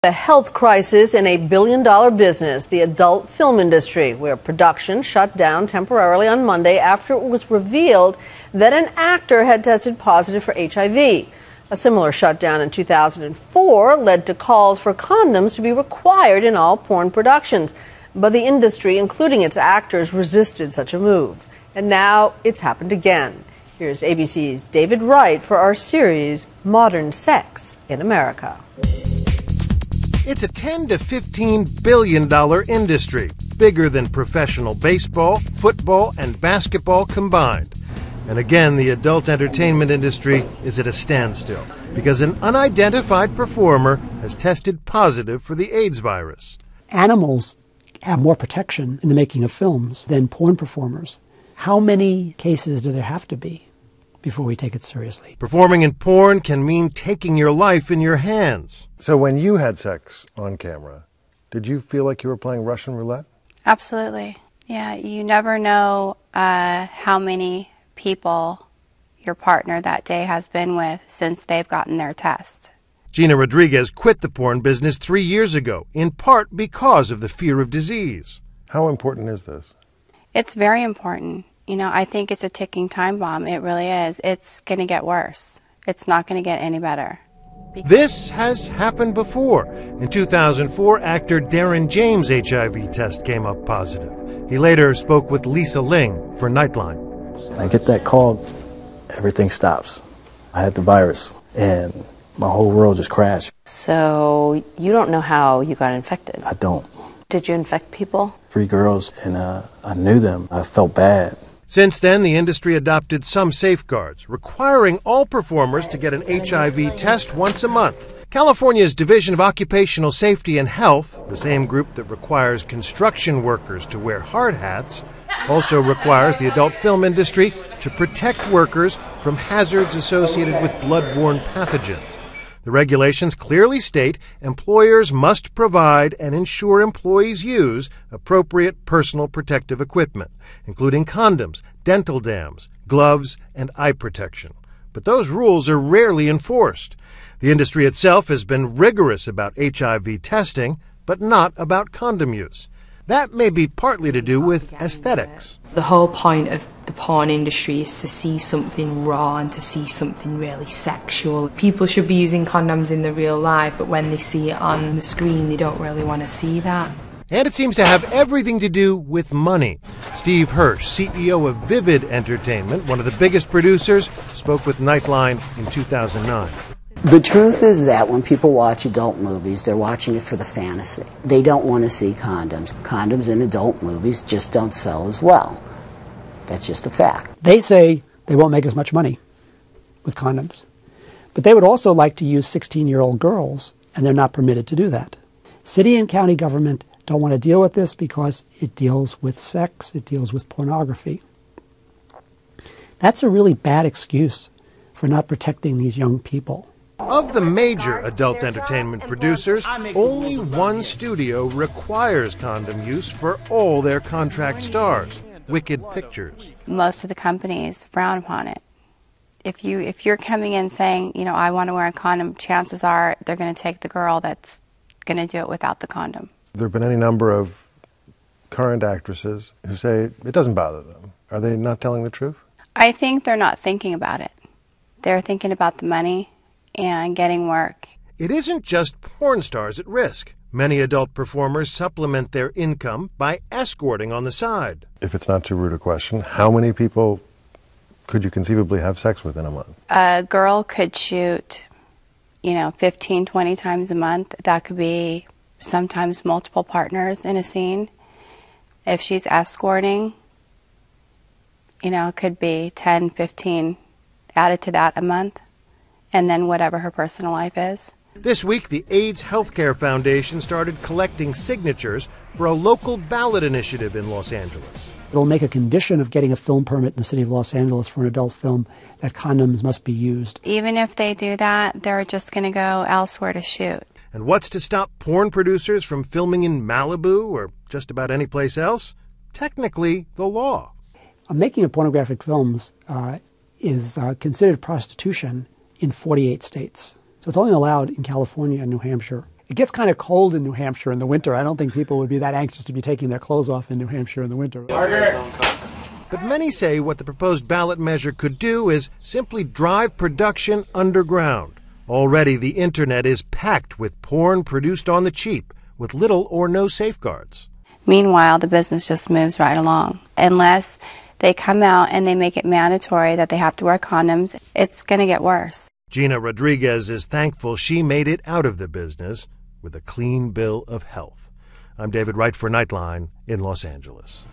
The health crisis in a billion-dollar business, the adult film industry, where production shut down temporarily on Monday after it was revealed that an actor had tested positive for HIV. A similar shutdown in 2004 led to calls for condoms to be required in all porn productions. But the industry, including its actors, resisted such a move. And now it's happened again. Here's ABC's David Wright for our series, Modern Sex in America. It's a $10 to $15 billion industry, bigger than professional baseball, football, and basketball combined. And again, the adult entertainment industry is at a standstill because an unidentified performer has tested positive for the AIDS virus. Animals have more protection in the making of films than porn performers. How many cases do there have to be before we take it seriously? Performing in porn can mean taking your life in your hands. So when you had sex on camera, did you feel like you were playing Russian roulette? Absolutely. Yeah, you never know how many people your partner that day has been with since they've gotten their test. Gina Rodriguez quit the porn business 3 years ago, in part because of the fear of disease. How important is this? It's very important. You know, I think it's a ticking time bomb. It really is. It's going to get worse. It's not going to get any better. This has happened before. In 2004, actor Darren James' HIV test came up positive. He later spoke with Lisa Ling for Nightline. I get that call, everything stops. I had the virus, and my whole world just crashed. So you don't know how you got infected? I don't. Did you infect people? 3 girls, and I knew them. I felt bad. Since then, the industry adopted some safeguards, requiring all performers to get an HIV test once a month. California's Division of Occupational Safety and Health, the same group that requires construction workers to wear hard hats, also requires the adult film industry to protect workers from hazards associated with blood-borne pathogens. The regulations clearly state employers must provide and ensure employees use appropriate personal protective equipment, including condoms, dental dams, gloves, and eye protection. But those rules are rarely enforced. The industry itself has been rigorous about HIV testing, but not about condom use. That may be partly to do with aesthetics. The whole point of the porn industry is to see something raw and to see something really sexual. People should be using condoms in the real life, but when they see it on the screen, they don't really want to see that. And it seems to have everything to do with money. Steve Hirsch, CEO of Vivid Entertainment, one of the biggest producers, spoke with Nightline in 2009. The truth is that when people watch adult movies, they're watching it for the fantasy. They don't want to see condoms. Condoms in adult movies just don't sell as well. That's just a fact. They say they won't make as much money with condoms. But they would also like to use 16-year-old girls, and they're not permitted to do that. City and county government don't want to deal with this because it deals with sex, it deals with pornography. That's a really bad excuse for not protecting these young people. Of the major adult entertainment producers, only one studio requires condom use for all their contract stars, Wicked Pictures. Most of the companies frown upon it. If you're coming in saying, you know, I want to wear a condom, chances are they're going to take the girl that's going to do it without the condom. There have been any number of current actresses who say it doesn't bother them. Are they not telling the truth? I think they're not thinking about it. They're thinking about the money and getting work. It isn't just porn stars at risk. Many adult performers supplement their income by escorting on the side. If it's not too rude a question, how many people could you conceivably have sex with in a month? A girl could shoot, 15, 20 times a month. That could be sometimes multiple partners in a scene. If she's escorting, it could be 10, 15 added to that a month, and then whatever her personal life is. This week, the AIDS Healthcare Foundation started collecting signatures for a local ballot initiative in Los Angeles. It'll make a condition of getting a film permit in the city of Los Angeles for an adult film that condoms must be used. Even if they do that, they're just going to go elsewhere to shoot. And what's to stop porn producers from filming in Malibu or just about any place else? Technically, the law. Making of pornographic films is considered prostitution in 48 states. So it's only allowed in California and New Hampshire. It gets kind of cold in New Hampshire in the winter. I don't think people would be that anxious to be taking their clothes off in New Hampshire in the winter. But many say what the proposed ballot measure could do is simply drive production underground. Already the internet is packed with porn produced on the cheap, with little or no safeguards. Meanwhile, the business just moves right along. Unless they come out and they make it mandatory that they have to wear condoms, it's going to get worse. Gina Rodriguez is thankful she made it out of the business with a clean bill of health. I'm David Wright for Nightline in Los Angeles.